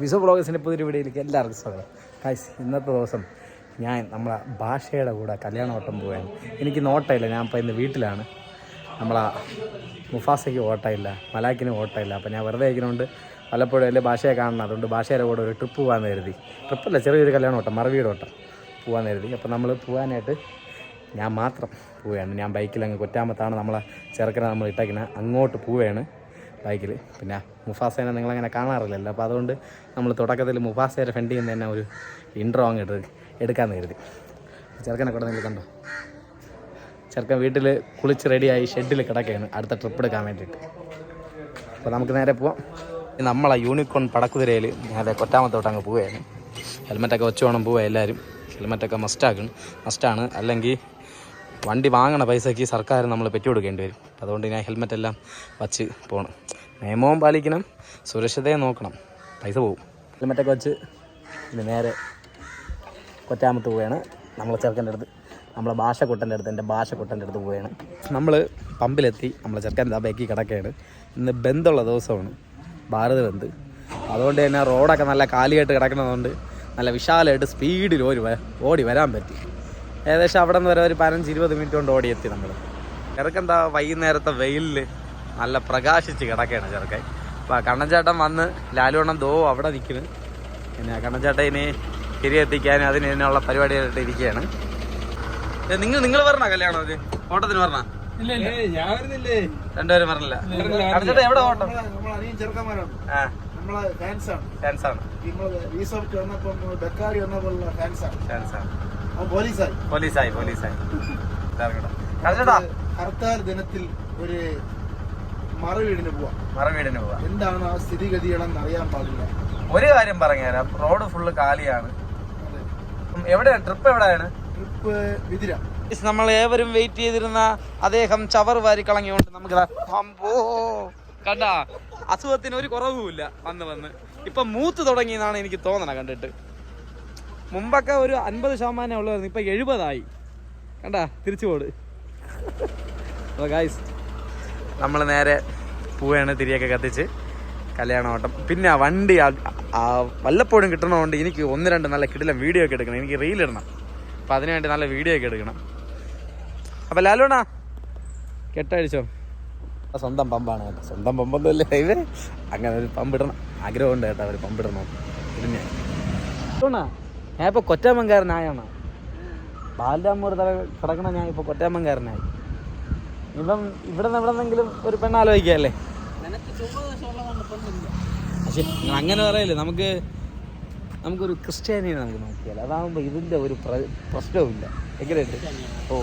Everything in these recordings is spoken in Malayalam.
വിസോ ബ്ലോഗേഴ്സിൻ്റെ പുതിയൊരു വീഡിയോയിലേക്ക് എല്ലാവർക്കും സ്വാഗതം. ഗൈസ്, ഇന്നത്തെ ദിവസം ഞാൻ നമ്മളെ ഭാഷയുടെ കൂടെ കല്യാണോട്ടം പോവുകയാണ്. എനിക്ക് ഓട്ടമില്ല, ഞാൻ ഇപ്പോൾ ഇന്ന് വീട്ടിലാണ്. നമ്മളെ മുഫാസയ്ക്ക് ഓട്ടമില്ല, മലാക്കിന് ഓട്ടമില്ല. അപ്പോൾ ഞാൻ വെറുതെ ഇരിക്കുന്നതുകൊണ്ട് പലപ്പോഴും വലിയ ഭാഷയെ കാണണം. അതുകൊണ്ട് ഭാഷയുടെ കൂടെ ഒരു ട്രിപ്പ് പോകാൻ കരുതി. ട്രിപ്പല്ല, ചെറിയൊരു കല്യാണോട്ടം, മറവിയുടെ പോകാൻ കരുതി. അപ്പോൾ നമ്മൾ പോകാനായിട്ട് ഞാൻ മാത്രം പോവുകയാണ്. ഞാൻ ബൈക്കിൽ അങ്ങ് കൊറ്റാമത്താണ് നമ്മളെ ചെറുക്കനെ നമ്മൾ ഇട്ടേക്കുന്നത്, അങ്ങോട്ട് പോവുകയാണ് ബൈക്കിൽ. പിന്നെ മുഫാസേനെ നിങ്ങളങ്ങനെ കാണാറില്ലല്ലോ, അപ്പോൾ അതുകൊണ്ട് നമ്മൾ തുടക്കത്തിൽ മുഫാസയുടെ ഫ്രണ്ടിൽ നിന്ന് തന്നെ ഒരു ഇൻട്രോ അങ്ങ് എടുക്കാമെന്ന് കരുതി. ചെറുക്കനെ കൂടെ നിങ്ങൾ കണ്ടോ, ചെറുക്കൻ വീട്ടിൽ കുളിച്ച് റെഡിയായി ഷെഡിൽ കിടക്കുകയാണ് അടുത്ത ട്രിപ്പ് എടുക്കാൻ വേണ്ടിയിട്ട്. അപ്പോൾ നമുക്ക് നേരെ പോവാം. നമ്മളെ യൂണിക്കോൺ പടക്കുതിരയിൽ നേരെ കൊറ്റാമത്തോട്ട് അങ്ങ് പോവുകയാണ്. ഹെൽമെറ്റൊക്കെ വെച്ച് വേണം പോവുക എല്ലാവരും. ഹെൽമെറ്റൊക്കെ മസ്റ്റാണ്, അല്ലെങ്കിൽ വണ്ടി വാങ്ങണ പൈസയ്ക്ക് സർക്കാർ നമ്മൾ പെറ്റി കൊടുക്കേണ്ടി വരും. അതുകൊണ്ട് ഞാൻ ഹെൽമെറ്റ് എല്ലാം വച്ച് പോകണം. നിയമവും പാലിക്കണം, സുരക്ഷിതയെ നോക്കണം, പൈസ പോകും. ഹെൽമെറ്റൊക്കെ വെച്ച് ഇനി നേരെ കൊറ്റാമത്ത് പോവുകയാണ്. നമ്മളെ ചെറുക്കൻ്റെ അടുത്ത്, നമ്മളെ ഭാഷക്കുട്ടൻ്റെ അടുത്ത്, എൻ്റെ ഭാഷക്കുട്ടൻ്റെ അടുത്ത് പോവുകയാണ്. നമ്മൾ പമ്പിലെത്തി. നമ്മളെ ചെറുക്കൻ ബൈക്കിൽ കിടക്കുകയാണ്. ഇന്ന് ബന്ധുള്ള ദിവസമാണ്, ഭാരത് ബന്ദ്. അതുകൊണ്ട് തന്നെ റോഡൊക്കെ നല്ല കാലിയായിട്ട് കിടക്കുന്നതുകൊണ്ട് നല്ല വിശാലമായിട്ട് സ്പീഡിൽ ഓടി വരാൻ പറ്റി. ഏകദേശം അവിടെ നിന്ന് വരെ ഒരു 15-20 മിനിറ്റ് കൊണ്ട് ഓടിയെത്തി നമ്മൾ. ചെറുക്കെന്താ വൈകുന്നേരത്തെ വെയിലിൽ നല്ല പ്രകാശിച്ച് കിടക്കുകയാണ് ചെറുക്കൻ. അപ്പോൾ കണ്ണൻചേട്ടൻ വന്ന് ലാലുവണ്ണം അവിടെ നിൽക്കുന്നു. പിന്നെ കണ്ണൻചേട്ടൻ ഇനി തിരികെത്തിക്കാൻ അതിനുള്ള പരിപാടിയായിട്ട് ഇരിക്കുകയാണ്. നിങ്ങൾ പറഞ്ഞ കല്യാണം അത് ഓട്ടത്തിന് പറഞ്ഞ രണ്ടുപേരും പറഞ്ഞില്ല. കണ്ണൻചേട്ടൻ എവിടെ ഓട്ടം? പോലീസായി ഹർത്താൽ ദിനത്തിൽ ഒരു മറവീടിന് പോവാ. എന്താണ് ആ സ്ഥിതിഗതികളെന്ന് അറിയാൻ പാടില്ല. ഒരു കാര്യം പറഞ്ഞുതരാം, റോഡ് ഫുള്ള് കാലിയാണ്. എവിടെയാണ് ട്രിപ്പ്? എവിടെയാണ് ട്രിപ്പ്? വിതിര. നമ്മൾ ഏവരും വെയിറ്റ് ചെയ്തിരുന്ന അദ്ദേഹം ചവർ വാരി കളങ്ങിയോണ്ട് നമുക്ക് കണ്ട അസുഖത്തിന് ഒരു കുറവുമില്ല. വന്ന് ഇപ്പൊ മൂത്ത് തുടങ്ങിയെന്നാണ് എനിക്ക് തോന്നണ കണ്ടിട്ട്. മുമ്പൊക്കെ ഒരു 50% ഉള്ളായിരുന്നു, ഇപ്പൊ 70 കണ്ട തിരിച്ചു പോട്. ഗായ്സ്, നമ്മൾ നേരെ പോവുകയാണ്, തിരിയൊക്കെ കത്തിച്ച് കല്യാണോട്ടം. പിന്നെ വണ്ടി വല്ലപ്പോഴും കിട്ടണതുകൊണ്ട് എനിക്ക് 1-2 നല്ല കിടിലം വീഡിയോ ഒക്കെ എടുക്കണം. എനിക്ക് റീലിടണം, അപ്പം അതിനുവേണ്ടി നല്ല വീഡിയോ ഒക്കെ എടുക്കണം. അപ്പം ലാലുണ്ണാ കെട്ടടിച്ചോ? സ്വന്തം പമ്പാണ് കേട്ടോ, സ്വന്തം പമ്പൊന്നുമല്ലേ ഹൈവേ. അങ്ങനെ ഒരു പമ്പിടണം ആഗ്രഹമുണ്ട് കേട്ടോ, ഒരു പമ്പിടണം. പിന്നെ ഞാൻ ഇപ്പോൾ കൊറ്റാമൻകാരനായാണ്. ബാലരാമൂർ തല കിടക്കണ ഞാൻ ഇപ്പോൾ കൊറ്റാമൻകാരനായി. ഇപ്പം ഇവിടെ നിന്നെങ്കിലും ഒരു പെണ്ണാലോചിക്കല്ലേ? പക്ഷേ അങ്ങനെ പറയല്ലേ, നമുക്കൊരു ക്രിസ്ത്യാനിയെ നമുക്ക് നോക്കിയാൽ അതാകുമ്പോൾ ഇതിൻ്റെ ഒരു പ്രശ്നവുമില്ല. എങ്ങനെയുണ്ട്? ഓ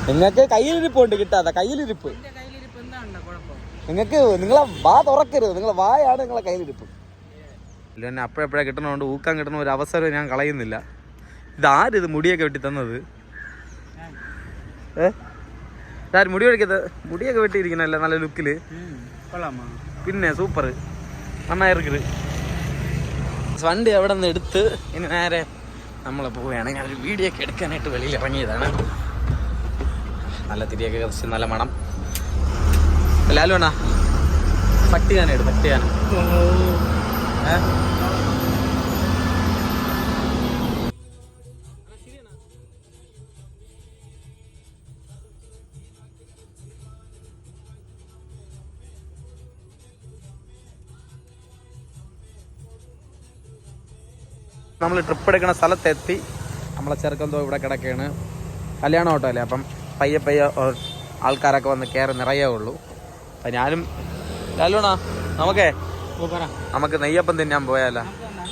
നിങ്ങൾക്ക് കയ്യിലിരിപ്പുണ്ട്, കിട്ടാതെ കയ്യിലിരിപ്പ്. നിങ്ങളെ വാ തുറക്കരുത്, നിങ്ങളെ വായാണ് നിങ്ങളെ കയ്യിലിരിപ്പ്. ഇല്ല, എന്നെ അപ്പോഴെപ്പോഴേ കിട്ടണോണ്ട് ഊക്കാൻ കിട്ടുന്ന ഒരു അവസരം ഞാൻ കളയുന്നില്ല. ഇതാരിത് മുടിയൊക്കെ വെട്ടി തന്നത്? ഇതാര് മുടിയൊക്കെ വെട്ടിയിരിക്കണല്ലേ നല്ല ലുക്കില്? പിന്നെ സൂപ്പർ, നന്നായിരിക്കരുത്. വണ്ടി അവിടെ നിന്ന് എടുത്ത് ഇനി നേരെ നമ്മൾ പോവുകയാണ്. ഞാൻ ഒരു വീഡിയോ ഒക്കെ എടുക്കാനായിട്ട് വെളിയിൽ ഇറങ്ങിയതാണ്. നല്ല തിരിയൊക്കെ കത്തിച്ച് നല്ല മണം. ലാലുണ്ണാ പട്ടിയാനായിട്ട് പട്ടിയാന നമ്മൾ ട്രിപ്പ് എടുക്കുന്ന സ്ഥലത്തെത്തി. നമ്മളെ ചെറുക്കന്തോ ഇവിടെ കിടക്കുകയാണ്. കല്യാണം ഓട്ടോ അല്ലേ, അപ്പം പയ്യെ ആൾക്കാരൊക്കെ വന്ന് കയറി നിറയേ ഉള്ളൂ. അപ്പം ഞാനും ലാലുണ്ണാ നമുക്ക് നെയ്യപ്പം തിന്നാൻ പോയാലോ?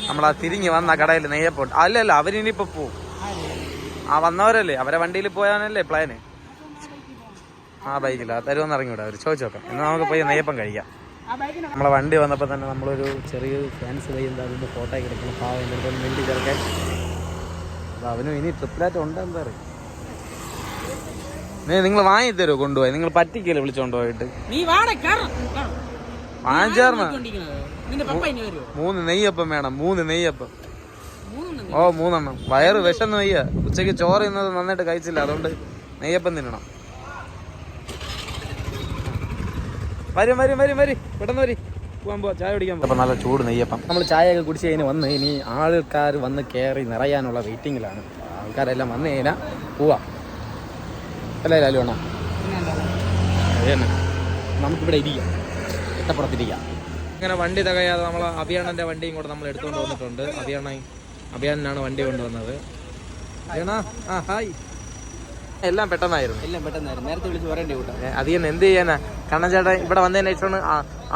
നമ്മളാ തിരിഞ്ഞ് വന്ന കടയിൽ നെയ്യപ്പം. അല്ലല്ല, അവരിനിപ്പോൾ പോവും. വന്നവരല്ലേ, അവരെ വണ്ടിയിൽ പോയാനല്ലേ പ്ലാന്. ബൈക്കില്ല തരുമെന്ന് ഇറങ്ങിവിടാം, അവർ ചോദിച്ചു നോക്കാം. എന്നാൽ നമുക്ക് പോയി നെയ്യപ്പം കഴിക്കാം. നമ്മളെ വണ്ടി വന്നപ്പോൾ തന്നെ നമ്മളൊരു ചെറിയൊരു ഫാൻസ് കഴിയുമ്പോൾ അതിൻ്റെ ഫോട്ടോ ഒക്കെ എടുക്കണം. പാവം എൻ്റെ അടുത്ത് വേണ്ടി ചേർക്കാൻ. അപ്പോൾ അവനും ഇനി ട്രിപ്പിലായിട്ട് ഉണ്ട് എന്താ പറയും. നിങ്ങൾ വാങ്ങി തരുമോ? കൊണ്ടുപോയി നിങ്ങൾ പറ്റിക്കല്ലേ വിളിച്ചോണ്ട് പോയിട്ട്? വാങ്ങിച്ചേർന്ന 3 നെയ്യപ്പം വേണം. 3 നെയ്യപ്പം. 3 എണ്ണം. വയറ് വിശന്ന് വയ്യ. ഉച്ചയ്ക്ക് ചോറ് തിന്നത് നന്നായിട്ട് കഴിച്ചില്ല, അതുകൊണ്ട് നെയ്യപ്പം തിന്നണം. വരും വരും വരും വരും പെട്ടെന്ന് വരും പോകാൻ പോവാ ചായ കുടിക്കാൻ പോകും. അപ്പം നല്ല ചൂട് നെയ്യപ്പം. നമ്മൾ ചായയൊക്കെ കുടിച്ച് കഴിഞ്ഞ് വന്ന് ഇനി ആൾക്കാർ വന്ന് കയറി നിറയാനുള്ള വെയിറ്റിങ്ങിലാണ്. ആൾക്കാരെല്ലാം വന്നു കഴിഞ്ഞാൽ പോവാം അല്ലേ ലാലു വേണം. അത് തന്നെ നമുക്കിവിടെ ഇരിക്കാം, ഇട്ടപ്പുറത്തിരിക്കാം. ഇങ്ങനെ വണ്ടി തികയാതെ നമ്മൾ അഭിയാണൻ്റെ വണ്ടിയും കൂടെ നമ്മൾ എടുത്തുകൊണ്ട് വന്നിട്ടുണ്ട്. അഭിയാനാണ് വണ്ടി കൊണ്ടുവന്നത്. ആ ഹായ്. എല്ലാം പെട്ടെന്നായിരുന്നു. നേരത്തെ വിളിച്ച് പറയേണ്ടി കൂട്ടാ. അത് തന്നെ എന്ത് ചെയ്യാനാ. കണ്ണൻ ചേട്ടൻ ഇവിടെ വന്നതിന് ശേഷമാണ്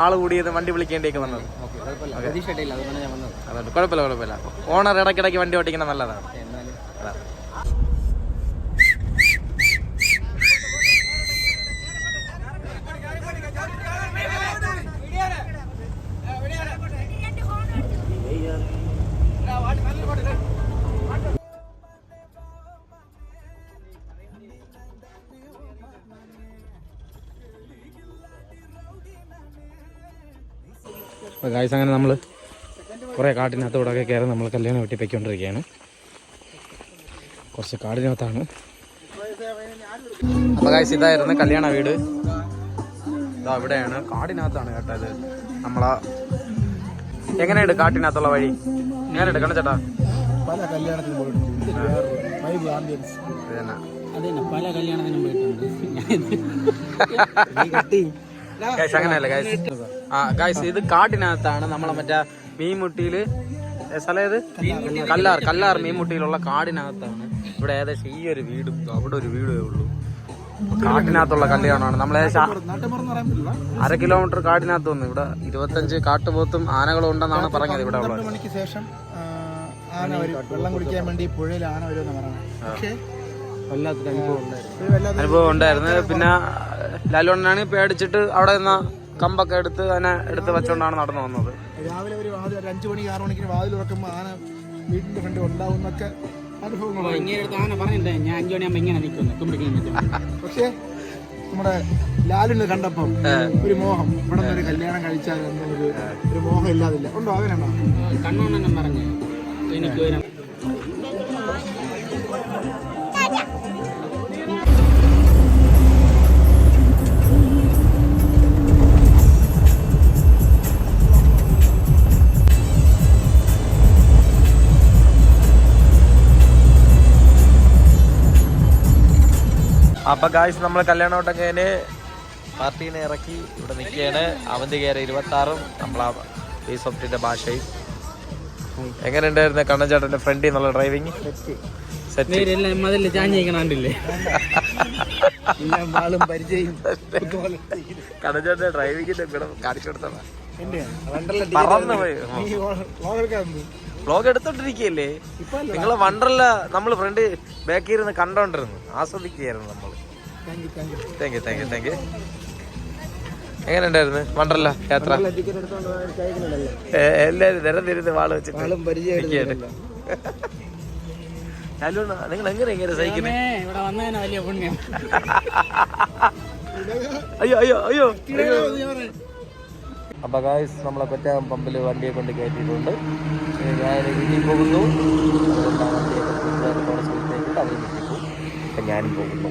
ആള് കൂടിയത് വണ്ടി വിളിക്കേണ്ടിയൊക്കെ വന്നത്. അതുകൊണ്ട് കുഴപ്പമില്ല. ഓണർ ഇടയ്ക്കിടയ്ക്ക് വണ്ടി ഓടിക്കുന്നത് നല്ലതാണ്. അപ്പോൾ ഗായ്സ് അങ്ങനെ നമ്മൾ കുറേ കാട്ടിനകത്തൂടെയൊക്കെ കയറി നമ്മൾ കല്യാണം വെട്ടി പൊയ്ക്കൊണ്ടിരിക്കുകയാണ്. കുറച്ച് കാടിനകത്താണ്. അപ്പോൾ ഗായ്സ് ഇതായിരുന്നു കല്യാണ വീട്. ഇതാ ഇവിടെയാണ്, കാടിനകത്താണ് കേട്ടോ ഇത്. നമ്മളാ എങ്ങനെയുണ്ട് കാട്ടിനകത്തുള്ള വഴി? എങ്ങനെയുണ്ട് കണ്ണച്ചേട്ടാ? പല കല്യാണത്തിനും പോയിട്ടുണ്ട്. പല കല്യാണത്തിനും പോയിട്ടുണ്ട്. ഗൈസ് അങ്ങനെയല്ല ഗൈസ്. ഗൈസ് ഇത് കാട്ടിനകത്താണ്. നമ്മളെ മറ്റേ മീൻമുട്ടിയില് സ്ഥലം ഏത്? കല്ലാർ മീൻമുട്ടിയിലുള്ള കാടിനകത്താണ്. ഇവിടെ ഏകദേശം ഈ ഒരു വീടും അവിടെ ഒരു വീടേ ഉള്ളൂ. കാട്ടിനകത്തുള്ള കല്യാണമാണ്. നമ്മളേകദേശം 1/2 കിലോമീറ്റർ കാട്ടിനകത്ത് വന്നു. ഇവിടെ 25 കാട്ടുപോത്തും ആനകളും ഉണ്ടെന്നാണ് പറഞ്ഞത്. ഇവിടെ ഉള്ളത് മണിക്ക് ശേഷം ആന വരും, വെള്ളം കുടിക്കാൻ വേണ്ടി പുഴയിൽ ആന വരുമെന്ന് പറഞ്ഞു. പക്ഷേ വല്ലാത്തൊരു അനുഭവം ഉണ്ടായിരുന്നു. പിന്നെ ലാലുണ്ണാണ് പേടിച്ചിട്ട് അവിടെ നിന്ന് കമ്പൊക്കെ എടുത്ത് അതിനെ എടുത്ത് വെച്ചോണ്ടാണ് നടന്നു വന്നത്. രാവിലെ ഒരു 5 മണി 6 മണിക്ക് വാതിൽ തുറക്കുമ്പോൾ ആന വീട്ടിന്റെ ഫ്രണ്ട് ഉണ്ടാവുന്നൊക്കെ അനുഭവങ്ങൾ. ആന പറഞ്ഞിട്ടേ ഞാൻ 5 മണിയാകുമ്പോൾ ഇങ്ങനെ നിൽക്കുന്നു. പക്ഷേ നമ്മുടെ ലാലിനെ കണ്ടപ്പം ഒരു മോഹം, ഇവിടെ നിന്ന് ഒരു കല്യാണം കഴിച്ചാൽ ഒരു മോഹം ഇല്ലാതില്ല. ഉണ്ടോ? അങ്ങനെയാണോ? കണ്ണോണ്ണം പറഞ്ഞു എനിക്ക് വരാം. അപ്പൊ ഗായ്സ് നമ്മൾ കല്യാണോട്ടൊക്കെ പാർട്ടീനെ ഇറക്കി ഇവിടെ നിൽക്കുകയാണ്. അവന്തി കയറി 26ഉം നമ്മളാ ഫേസ് ഓഫ്റ്റിന്റെ ഭാഷയും. എങ്ങനെ ഉണ്ടായിരുന്നു കണ്ണൻചേട്ടന്റെ ഫ്രണ്ടിൽ നിന്നുള്ള ഡ്രൈവിങ്? കണ്ണൻചേട്ടന്റെ ഡ്രൈവിങ്ങിന്റെ ഗുണം കാണിച്ചു കൊടുത്തതാണ്. വ്ലോഗ് എടുത്തോണ്ടിരിക്കുകയല്ലേ നിങ്ങളെ വണ്ടർല. നമ്മൾ ഫ്രണ്ട് ബാക്കിൽ ഇരുന്ന് കണ്ടോണ്ടിരുന്നു, ആസ്വദിക്കുകയായിരുന്നു നമ്മൾ. Thank you. എങ്ങനെ ഉണ്ടായിരുന്നു വണ്ടർല യാത്ര? എല്ലാരും നിരന്നിരുന്ന് വാള് വെച്ചിട്ട് നിങ്ങൾ എങ്ങനെ സഹിക്കുന്നേ? അയ്യോ. അപ്പൊ ഗായ്സ് നമ്മളെ കൊറ്റാം പമ്പിൽ വണ്ടിയെ കൊണ്ട് കയറ്റിയിട്ടുണ്ട്. ഞാൻ വീട്ടിൽ പോകുന്നു. അതുകൊണ്ടാണ് വണ്ടിയൊക്കെ സ്ഥലത്തേക്ക് അവർ ഞാനും പോകുന്നു.